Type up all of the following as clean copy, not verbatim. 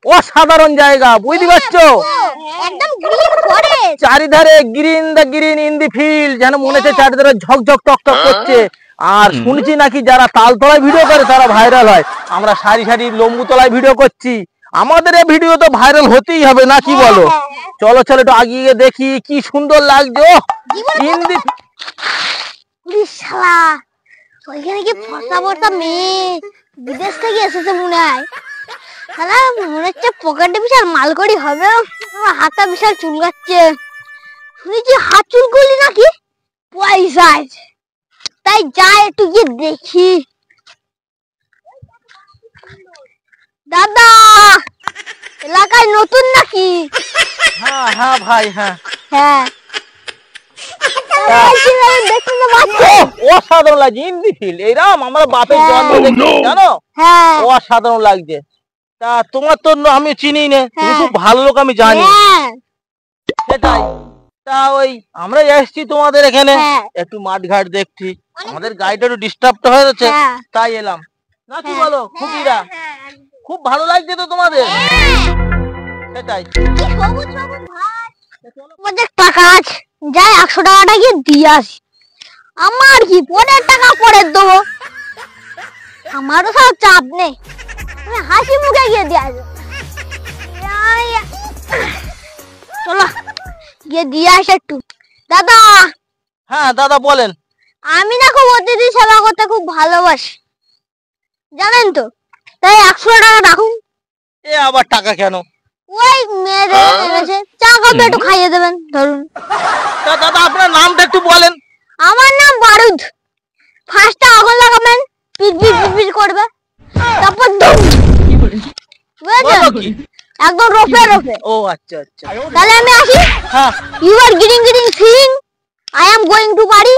অসাধারণ জায়গা, বুঝতে পারছো? একদম গ্রিন ফরেস্ট, চারিধারে গ্রিন ইন দি ফিল্ড, যেন মনে হচ্ছে চারিধারে ঝকঝক টকটক করছে। আর শুনছি নাকি যারা তালতলায় ভিডিও করে তারা ভাইরাল হয়, আমরা সারি সারি লম্বুতলায় ভিডিও করছি, আমাদের এই ভিডিও তো ভাইরাল হতেই হবে না, কি বলো? চলো চলো একটু আগিয়ে দেখি, কি সুন্দর লাগছে। ইন দি শালা ওইখানে কি ফর্সা ফর্সা মেয়ে বিদেশ থেকে এসেছে মনে হয়। শালা মনে হচ্ছে পকেটে বিশাল মালকড়ি হবে, হাতা বিশাল চুলকাচ্ছে। শুনেছি হাত চুল করলি নাকি পয়সা আছে, তাই যাই একটু গিয়ে দেখি। দাদা এলাকায় নতুন নাকি? হ্যাঁ হ্যাঁ ভাই, হ্যাঁ হ্যাঁ অসাধারণ লাগছে। ইন দি ফিল্ড এইরকম আমরা বাপের জন্ম দেখি, জানো? অসাধারণ লাগছে। তা তোমার তো আমি চিনি না, তুমি খুব ভালো লোক আমি জানি, সেটাই। তা ওই আমরা এসেছি তোমাদের এখানে একটু মাঠ ঘাট দেখছি, আমাদের গাড়িটা একটু ডিস্টার্ব তো হয়ে যাচ্ছে, তাই এলাম। না কি বলো খুকিরা? খুব ভালো লাগছে তো তোমাদের? সেটাই। টাকা আছে, যাই 100 টাকাটা গিয়ে দিয়ে আসি। আমার কি পরের টাকা পরে দেবো, আমারও সব চাপ নেই, হাসি মুখে গিয়ে দিয়ে আসবো। চলো গিয়ে দিয়ে আসে একটু। দাদা। হ্যাঁ দাদা বলেন। আমি না খুব অতিথি সেবা করতে খুব ভালোবাসি, জানেন তো, তাই 100 টাকা রাখুন। এ আবার টাকা কেন? ওই মেয়েদের এনেছে, চা কফি একটু খাইয়ে দেবেন ধরুন। তা দাদা আপনার নামটা একটু বলেন। আমার নাম বারুদ। ফার্স্টে আগুন লাগাবেন, পিট পিট পিট করবে, তারপর ধুম। বুঝেছেন? একদম রোপে রোপে। ও আচ্ছা আচ্ছা, তাহলে আমি আসি। হ্যাঁ। You are getting sing, I am going to বাড়ি।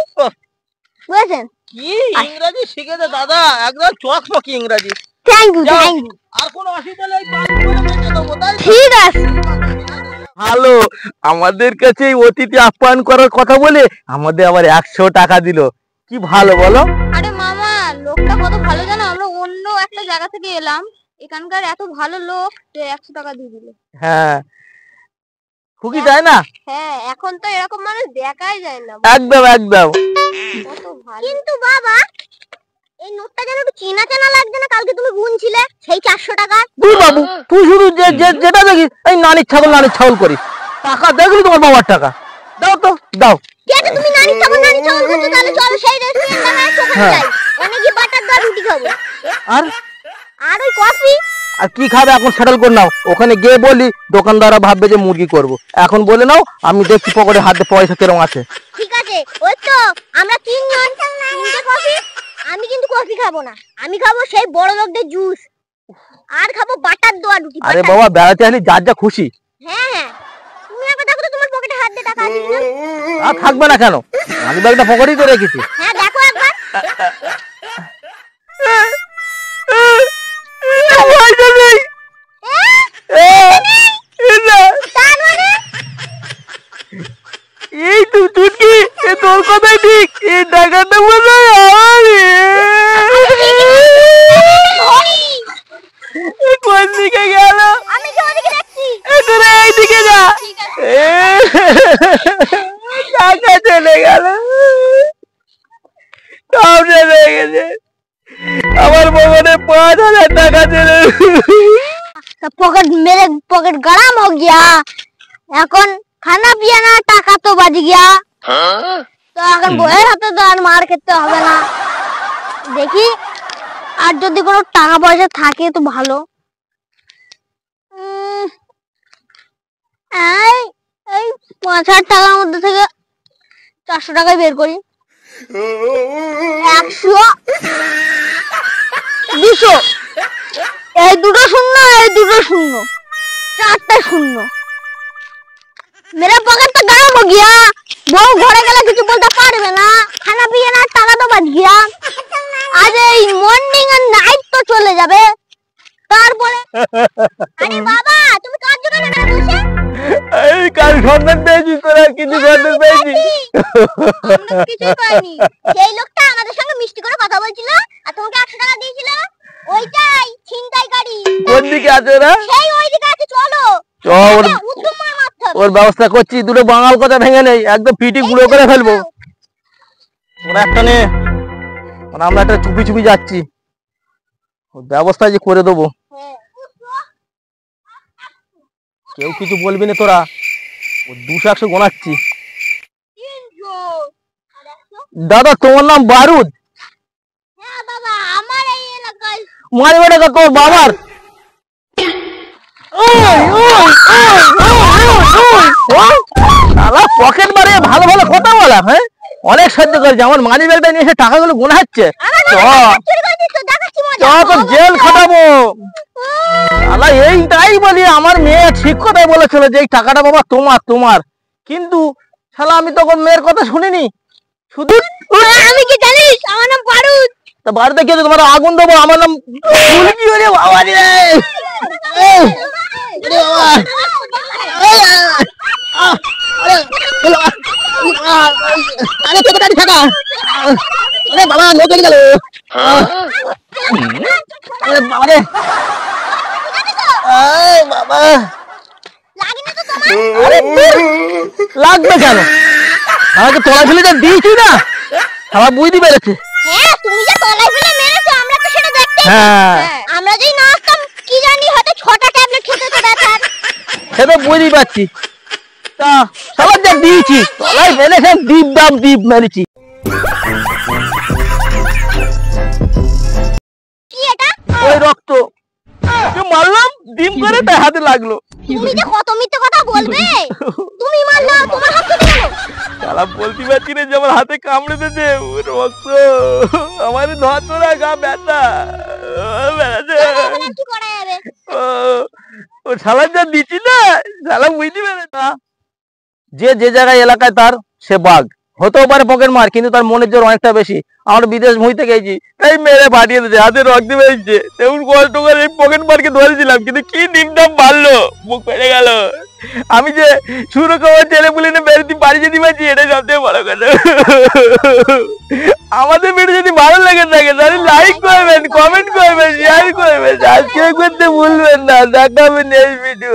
বুঝেছেন? কি ইংরেজি শিখেছে দাদা, একদম চকমকি ইংরেজি। Thank you thank you. আর কোনো অসুবিধা নেই, পাস করে বেঁচে দেবো, তাই? ঠিক আছে। হ্যালো, আমাদের কাছে অতিথি আপ্যায়ন করার কথা বলে আমাদের আবার 100 টাকা দিল, কি ভালো বলো? আরে মামা লোকটা কত ভালো জানো, আমরা অন্য একটা জায়গা থেকে এলাম, এখানকার এত ভালো লোক যে 100 টাকা দিয়ে দিল। হ্যাঁ খুকি, তাই না? হ্যাঁ, এখন তো এরকম মানুষ দেখাই যায় না। একদম একদম। কত ভালো। কিন্তু বাবা এই নোটটা যেন একটু চেনা চেনা লাগছে না, কালকে তুমি গুনছিলে সেই 400 টাকা। তুই বাবু তুই শুধু যেটা দেখিস এই নানির ছাগল করিস, টাকা দেখলি তোমার বাবার টাকা, দাও তো দাও। ঠিক আছে, তুমি নানির ছাগল করছো, তাহলে চলো সেই রেস্টুরেন্টে না ওখানে যাই, অনেক কি বাটার দা রুটি খাবো। আর আর ওই কফি। আর কি খাবে এখন সেটেল করে নাও, ওখানে গিয়ে বলি দোকানদাররা ভাববে যে মুরগি করব, এখন বলে নাও, আমি দেখছি পকেটে হাতে পয়সা কেরম আছে। ঠিক আছে, ওই তো আমরা তিনজন, তিনটে কফি। আমি কিন্তু কফি খাবো না, আমি খাবো সেই বড় লোকদের জুস, আর খাবো বাটার দোয়া রুটি। আরে বাবা বেড়াতে আসলি যার যা খুশি। হ্যাঁ হ্যাঁ, তুমি একবার দেখো তো তোমার পকেটে হাত দিয়ে টাকা আছে কিনা। আর থাকবে না কেন, আমি ব্যাগটা পকেটেই তো রেখেছি। হ্যাঁ দেখো একবার। এই তো চুটকি, তোর কথাই ঠিক, এই টাকাটা মনে কোন দিকে গেল? আমি কি ওদিকে দেখছি? তোরা এইদিকে যা, টাকা চলে গেল, সামনে রয়ে গেছে আমার পকেটে 5000 টাকা ছিল। पॉकेट मेरे पॉकेट गरम हो गया, এখন খানা পিয়ানা টাকা তো বাজি গিয়া, তো এখন বইয়ের হাতে তো আর মার খেতে হবে না। দেখি আর যদি কোনো টাকা পয়সা থাকে তো ভালো। এই এই 5000 টাকার মধ্যে থেকে 400 টাকা বের করি। 100 200, এই দুটো শূন্য, এই দুটো শূন্য, 4টা শূন্য। मेरा पॉकेट तो गरम हो गया, বউ ঘরে গেলে কিছু বলতে পারবে না, খানা পিয়ে না টাকা তো বাজ গিয়া, আজ এই মর্নিং আর নাইট তো চলে যাবে। তারপরে আরে বাবা তুমি কার জন্য না বসে? এই কাল সন্ধান পেয়েছি, তোরা কিছু সন্ধান পেয়েছি? আমরা কিছুই পাইনি। সেই লোকটা আমাদের সঙ্গে মিষ্টি করে কথা বলছিল আর তোমাকে 100 টাকা দিয়েছিল, ওইটাই ছিনতাইকারী। কোন দিকে আছে ওরা? সেই ওই ওর ব্যবস্থা করছি, দুটো বাঙাল কথা ভেঙে নেই, একদম পিটি গুঁড়ো করে ফেলবো। ওরা একটা নে, আমরা একটা চুপি চুপি যাচ্ছি, ব্যবস্থা যে করে দেবো। কেউ কিছু বলবি না তোরা, 200-100 গোনাচ্ছি। দাদা তোমার নাম বারুদ? মারি বেটা তোর বাবার। পকেট মারে ভালো ভালো কথা বলা, হ্যাঁ অনেক সহ্য করেছে। আমার মানি ব্যাগটা নিয়ে এসে টাকাগুলো গোনা হচ্ছে, জেল খাটাবো। এইটাই বলি, আমার মেয়ে ঠিক কথাই বলেছিল যে এই টাকাটা বাবা তোমার তোমার, কিন্তু শালা আমি তখন মেয়ের কথা শুনিনি। শুধু আমি কি জানিস আমার নাম বারুদ? তা বাড়িতে গিয়ে তোমার আগুন দেবো। আমার নাম বাবা রে। আরে তোকে থাকা, আরে বাবা লোক গেল, আরে বাবা রে, বাবা লাগবে কেন? আমাকে তোলা ফেলে যা দিয়েছি না, আমার বুঝতে পেরেছে। হ্যাঁ তুমি যে তলায় ফেলে মেরেছো আমরা তো সেটা দেখতেই পাচ্ছি। আমরা যেই না আসতাম কি জানি হয়তো 6টা ট্যাবলেট খেতে তো ব্যথার, সেটা বুঝতেই পারছি। তা সবার যা দিয়েছি তলায় ফেলে সব দ্বীপ মেরেছি। কি এটা? ওই রক্ত মারলাম, ডিম করে তাই হাতে লাগলো। তুমি যে কত মিথ্যে কথা বলবে, তুমি মারলা তোমার হাত কেটে গেল। শালা বলতে পারছি না যে আমার হাতে কামড়ে দিয়েছে, ওই রক্ত আমার ধরা গা ব্যথা কি করা যাবে? ও শালা যা দিচ্ছি না, শালা বুঝতে পারে না। যে যে জায়গায় এলাকায় তার সে বাঘ হতেও পারে পকেট মার, কিন্তু তার মনের জোর অনেকটা বেশি। আমরা বিদেশ মুইতে গেছি, তাই মেরে পাঠিয়ে দিয়েছে, হাতে রক্ত বেরিয়েছে। তেমন কষ্ট করে এই পকেট মারকে ধরেছিলাম, কিন্তু কি ডিমটাম মারলো, মুখ ফেটে গেল। আমি যে শুরু খাওয়ার ছেলে বলে না বেরোতে বাড়ি যেতে পারছি, এটা সবথেকে বড় কথা। আমাদের ভিডিও যদি ভালো লাগে থাকে তাহলে লাইক করবেন, কমেন্ট করবেন, শেয়ার করবেন, সাবস্ক্রাইব করতে ভুলবেন না। দেখা হবে নেক্সট ভিডিও।